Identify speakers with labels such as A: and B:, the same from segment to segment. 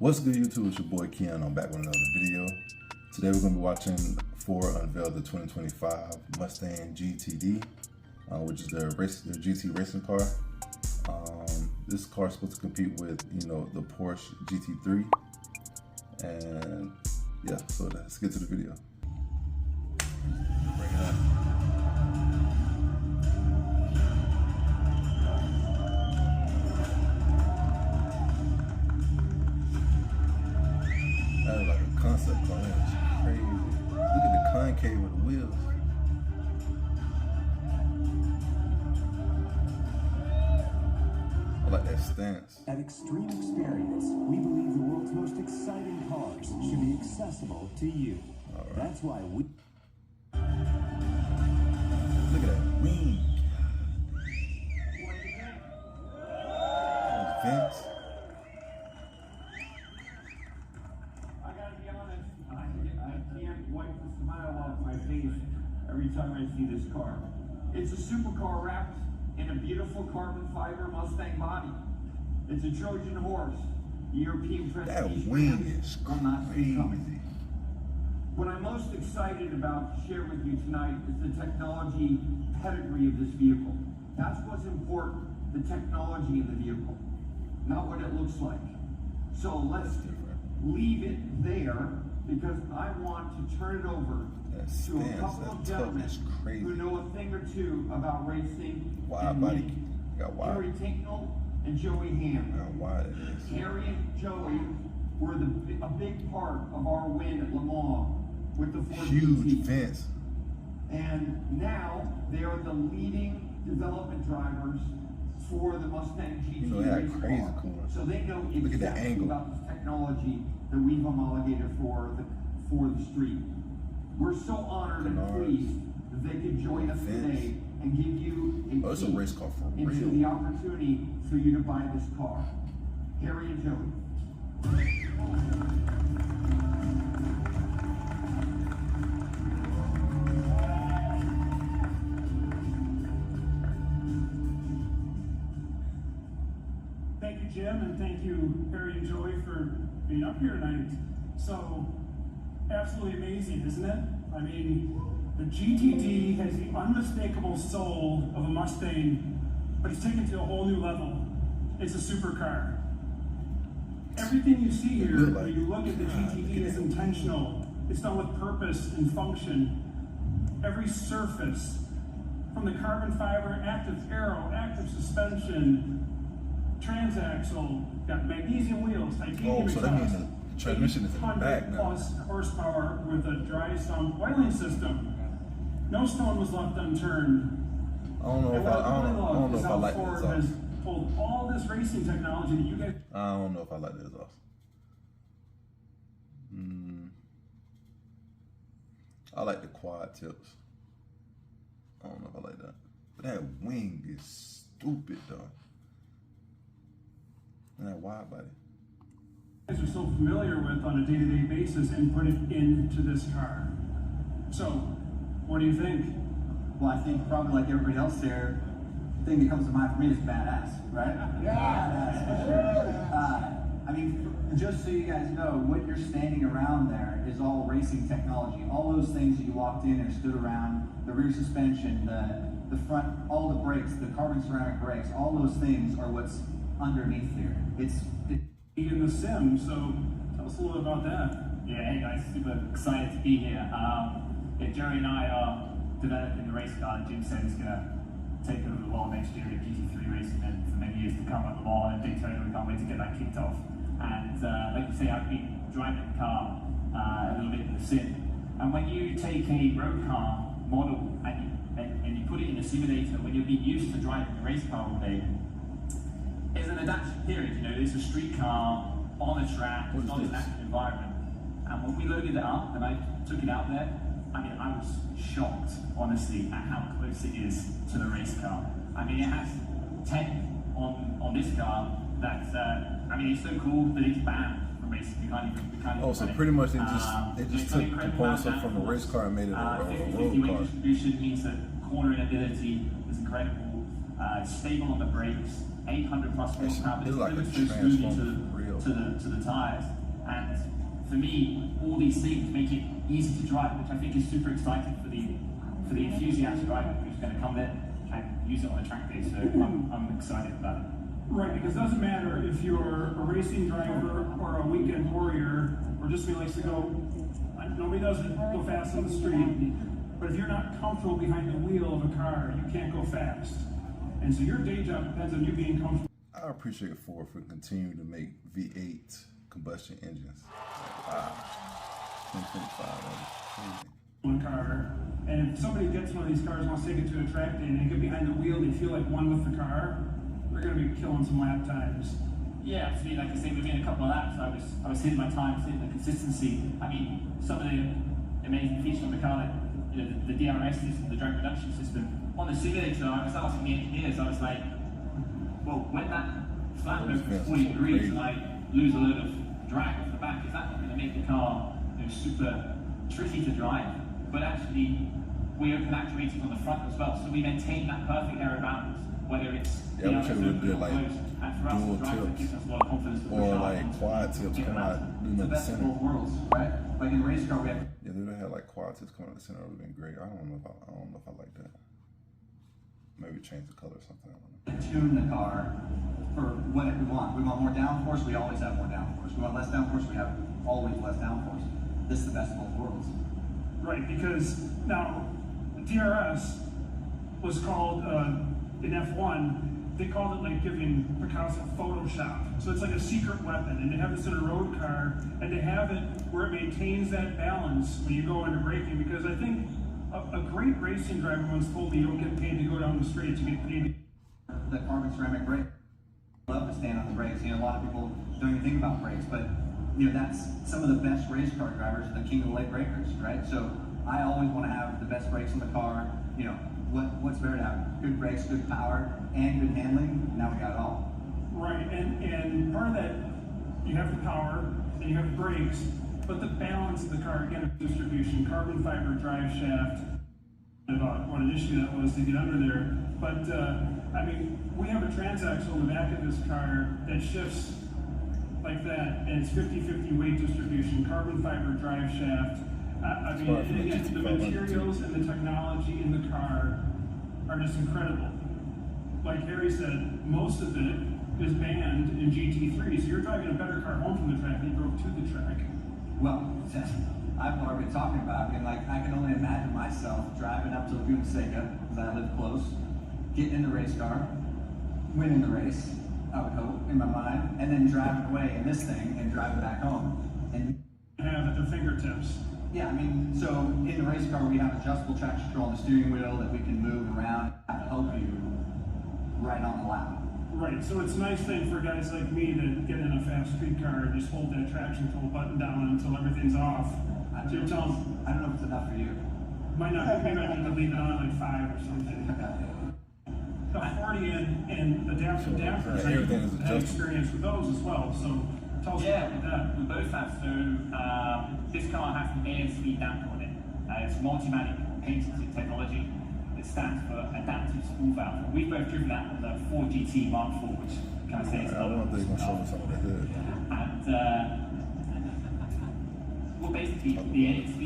A: What's good, YouTube? It's your boy Keon. I'm back with another video. Today we're going to be watching Ford unveil the 2025 Mustang GTD, which is their GT racing car. This car is supposed to compete with, the Porsche GT3. And yeah, so let's get to the video. Bring it up. That is like a concept car. That is crazy. Look at the concave with the wheels. I like that stance.
B: At Extreme Experience, we believe the world's most exciting cars should be accessible to you.
A: All right.
B: That's why we...
A: Look at that wing. Those vents.
C: I gotta be honest, I can't wipe the smile off my face every time I see this car. It's a supercar wrapped in a beautiful carbon fiber Mustang body. It's a Trojan horse. European prestige.
A: That wing is crazy.
C: What I'm most excited about to share with you tonight is the technology pedigree of this vehicle. That's what's important, the technology in the vehicle, not what it looks like. So let's leave it there, because I want to turn it over to a couple of gentlemen who know a thing or two about racing.
A: Wide body. Got wide.
C: Harry Tinknell and Joey Ham.
A: How wide it is.
C: Harry and Joey were a big part of our win at Le Mans with the Ford
A: Huge
C: GT.
A: fence.
C: And now they are the leading development drivers for the Mustang GT
A: they had
C: race
A: crazy
C: car.
A: cool.
C: So they know
A: Look at the
C: exactly
A: angle.
C: about this technology that we've homologated for the street. We're so honored and pleased that they could join us today and give you
A: it's a race car for
C: into
A: real.
C: the opportunity for you to buy this car. Harry and Joey.
D: Thank you, Jim, and thank you, Harry and Joey, for being up here tonight. So, absolutely amazing, isn't it? I mean, the GTD has the unmistakable soul of a Mustang, but it's taken to a whole new level. It's a supercar. Everything you see here, when you look at the GTD, is intentional. It's done with purpose and function. Every surface, from the carbon fiber, active aero, active suspension, transaxle, got magnesium wheels, titanium
A: so that means
D: exhaust,
A: the transmission is in the back now.
D: 800+ horsepower with a dry sump oiling system. No stone was left unturned.
A: I don't know if I like the
D: Ford
A: exhaust.
D: has pulled all this racing technology that you guys.
A: I don't know if I like the exhaust. I like the quad tips. I don't know if I like that. But that wing is stupid though. And that wide body.
D: Guys are so familiar with on a day-to-day basis and put it into this car. So, what do you think?
E: Well, I think probably like everybody else there, the thing that comes to mind for me is badass, right? Yeah. I mean, just so you guys know, what you're standing around there is all racing technology. All those things that you walked in and stood around, the rear suspension, the front, all the brakes, the carbon ceramic brakes, all those things are what's underneath there. It's
D: in the sim, so tell us a little about that.
F: Yeah, hey guys, super excited to be here. Jerry and I are developing the race car, and Jim said he's going to take over the law next year at GT3 racing and for many years to come at the law and Daytona. We can't wait to get that kicked off. And like you say, I've been driving the car a little bit in the sim. And when you take a road car model and you put it in a simulator, when you've been used to driving a race car all day, there's an adaptation period. It's a street car on a track, it's not an active environment. And when we loaded it up and I took it out there, I mean, I was shocked, honestly, at how close it is to the race car. I mean, it has tech on this car that's, I mean, it's so cool that it's banned from racing. We can't even
A: So pretty much they just took components up from a race car and made it a road car.
F: Distribution means that cornering ability is incredible. It's stable on the brakes. 800+ horsepower, but it's
A: like a
F: so smooth
A: transformer for real.
F: to the tires. And for me, all these things make it easy to drive, which I think is super exciting for the enthusiast driver who's going to come there and use it on a track day. So I'm excited about it.
D: Right, because it doesn't matter if you're a racing driver or a weekend warrior or just somebody likes to go, nobody doesn't go fast on the street, but if you're not comfortable behind the wheel of a car, you can't go fast. And so your day job depends on you being comfortable.
A: I appreciate Ford for continuing to make V8 combustion engines. Wow. 2025, that
D: One car, and if somebody gets one of these cars and wants to take it to a track day and they get behind the wheel, they feel like one with the car, they're going to be killing some lap times.
F: Yeah, absolutely. Like I say, within a couple of laps, I was hitting my time, hitting the consistency. I mean, some of the amazing features on the car, like the DRS system, the drag reduction system. On the simulator, I was asking the engineers, I was like, well, when that flat goes to 40 degrees and I lose a load of drag off the back, is that not going to make the car super tricky to drive? But actually, we open actuators on the front as well, so we maintain that perfect aero balance, whether it's
A: I wish I would do like
F: and for us,
A: dual
F: the driver
A: tips
F: gives us a lot of confidence to push
A: or
F: out
A: like
F: and
A: quad tips
F: pick
A: coming
F: them out.
A: out doing
E: The
A: at the
E: best of
A: center.
E: both worlds, right? Like in race car, we have
A: Yeah, they would have had like quad tips coming out the center. It would have been great. I don't know if I like that. Maybe change the color or something. I don't know.
E: to tune the car for what we want. We want more downforce, we always have more downforce. We want less downforce, we have always less downforce. This is the best of both worlds.
D: Right, because now DRS was called in F1, they called it like giving Picasso Photoshop. So it's like a secret weapon, and they have this in a road car, and they have it where it maintains that balance when you go into braking, because I think a great racing driver once told me you don't get paid to go down the straight, you get paid.
E: The carbon ceramic brake. I love to stand on the brakes. You know, a lot of people don't even think about brakes, but you know, that's some of the best race car drivers, the king of the late breakers, right? So I always want to have the best brakes in the car. You know, what's better to have? Good brakes, good power, and good handling. Now we got it all.
D: Right, and part of that, you have the power, and you have the brakes, but the balance of the car, again, distribution, carbon fiber drive shaft, about what an issue that was to get under there. But, I mean, we have a transaxle in the back of this car that shifts like that, and it's 50-50 weight distribution, carbon fiber drive shaft. I mean, and again, the materials and the technology in the car are just incredible. Like Harry said, most of it is banned in GT3, so you're driving a better car home from the track than you drove to the track.
E: Well, I've already been talking about it, and like I can only imagine myself driving up to Laguna Seca, because I live close, getting in the race car, winning the race, I would hope, in my mind, and then driving away in this thing and driving back home. And
D: Have at their fingertips.
E: yeah, I mean, so in the race car we have adjustable traction control on the steering wheel that we can move around to help you right on the lap.
D: Right, so it's a nice thing for guys like me to get in a fast street car and just hold that traction control button down until everything's off. So you're telling,
E: I don't know if it's enough for you.
D: might not, maybe I need to leave it on like 5 or something. The 40 and adaptive dampers,
A: Yeah, everything is
D: I have
A: adjustable.
D: experience with those as well, so tell us about that.
F: We both have. So this car has an ASV damper on it. It's multimatic patented technology. It stands for adaptive spool valve. We've both driven that on the 4GT Mark IV, which can I say is
A: I don't know if they're gonna show me some of the hood.
F: And well, basically the ASV,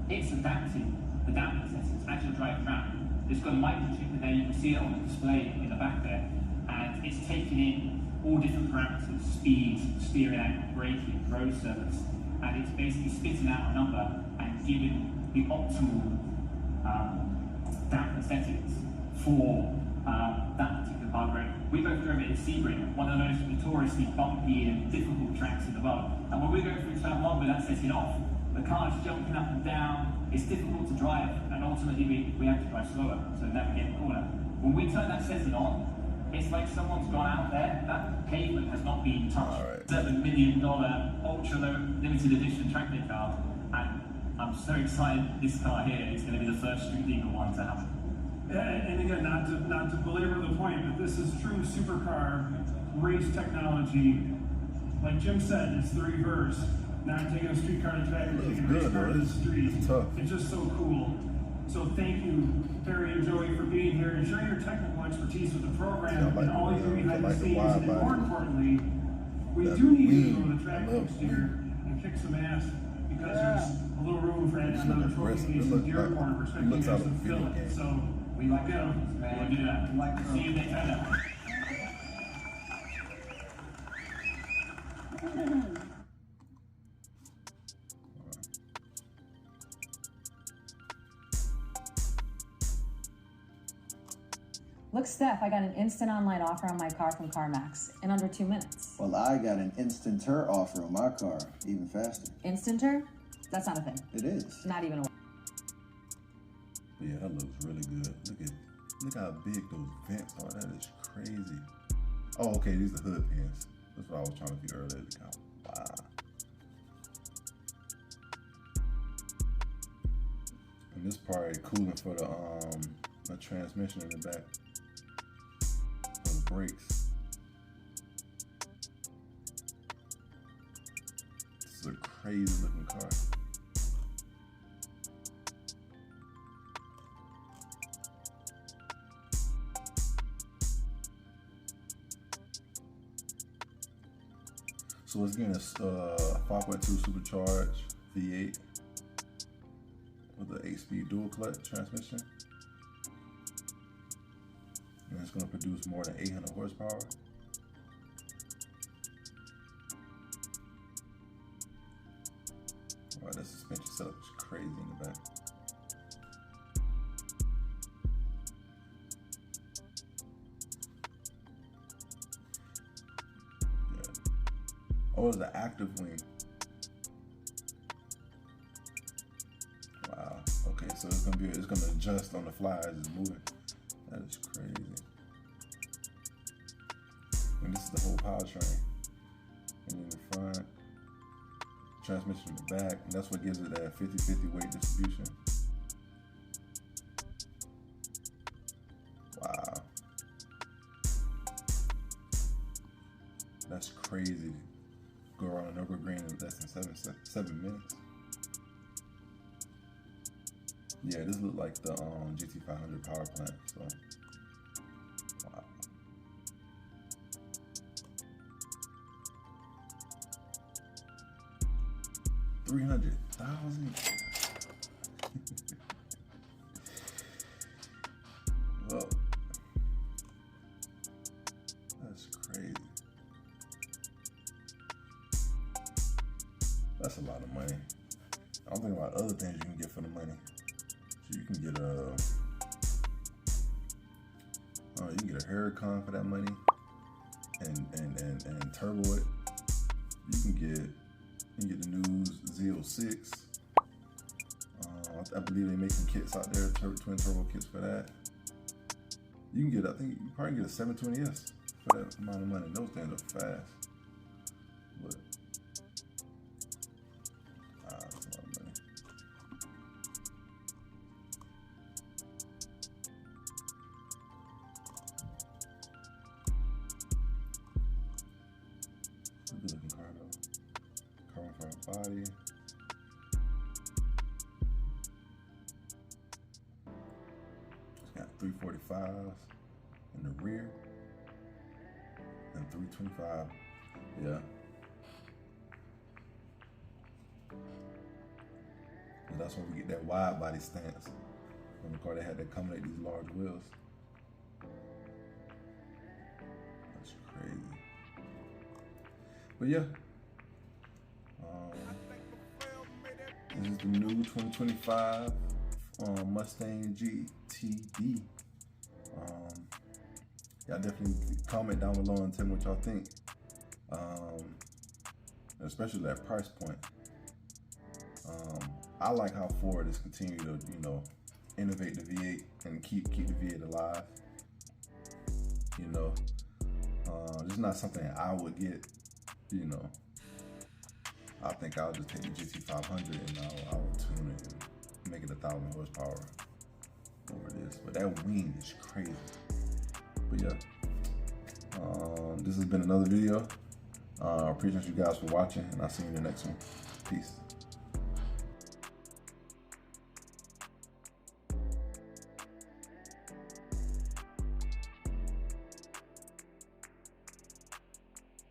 F: it's adapting the damping settings as you're driving around. It's got a microchip in there, you can see it on the display in the back there, and it's taking in all different parameters, speed, steering angle, braking, road surface, and it's basically spitting out a number and giving the optimal damper settings for that particular car brake. We both drove it at Sebring, one of the most notoriously bumpy and difficult tracks in the world. And when we're going through turn 1 with that setting off, the car's jumping up and down, it's difficult to drive, and ultimately we have to drive slower to navigate the corner. When we turn that setting on, it's like someone's gone out there, that pavement has not been touched.
A: Right.
F: $7 million ultra low limited edition track day car, and I'm so excited this car here is going to be the first street legal one to happen.
D: And again, not to belabor the point, but this is true supercar race technology. Like Jim said, it's the reverse. Not taking a street car to track and taking a race car to the street.
A: It's tough.
D: It's just so cool. So thank you, Perry and Joey, for being here and sharing your technical expertise with the program
A: Yeah, I like
D: and all
A: the,
D: you do behind
A: I like
D: the
A: the
D: scenes.
A: wide
D: And
A: body.
D: more importantly, We
A: That
D: do need
A: wing.
D: to go to the
A: I
D: track
A: love
D: next year and kick some ass because there's a little room for
A: Just
D: another
A: look
D: trophy
A: aggressive.
D: case
A: It
D: in
A: looks
D: Deer
A: like-
D: Park. We're
A: it
D: expecting you
A: looks
D: guys
A: out
D: to
A: of a
D: fill
A: video
D: it.
A: game.
D: So
E: We like
D: get 'em.
E: trophies, man.
F: We'll do that.
E: We like
F: See you in Daytona.
G: Look, Steph, I got an instant online offer on my car from CarMax in under 2 minutes.
H: Well, I got an instanter offer on my car, even faster.
G: Instanter? That's not a thing.
H: It is.
G: Not even a
A: Yeah, that looks really good. Look how big those vents are. That is crazy. Oh, okay, these are hood pins. That's what I was trying to figure earlier. Wow. And this part is cooling for the transmission in the back. For the brakes. This is a crazy looking car. So it's getting a 5.2 supercharged V8 with an 8-speed dual clutch transmission. And it's going to produce more than 800 horsepower. Wow, that suspension setup is crazy in the back. Oh, it's the active wing. Wow. Okay, so it's gonna adjust on the fly as it's moving. That is crazy. And this is the whole powertrain. And in the front, transmission in the back, and that's what gives it that 50-50 weight distribution. Wow. That's crazy. Go around an Nürburgring in less than 7 minutes. Yeah, this looks like the GT500 power plant. So, wow. $300,000. Whoa, that's crazy. That's a lot of money. I'm thinking about other things you can get for the money. So you can get a Huracan for that money, and turbo it. You can get the new Z06. I believe they're making kits out there, twin turbo kits for that. You can get, I think you probably get a 720S for that amount of money. Those things are fast. But that's a lot of money. Good looking car though. Carbon fiber body. It's got 345s in the rear and 325. Yeah. And that's when we get that wide body stance. On the car, they had to accommodate these large wheels. That's crazy. But yeah, this is the new 2025 Mustang GTD. Y'all definitely comment down below and tell me what y'all think. Especially that price point. I like how Ford is continuing to, innovate the V8 and keep the V8 alive. It's not something I would get. I think I'll just take the GT500 and I will tune it and make it 1,000 horsepower over this. But that wing is crazy. But yeah, this has been another video. I appreciate you guys for watching, and I'll see you in the next one. Peace.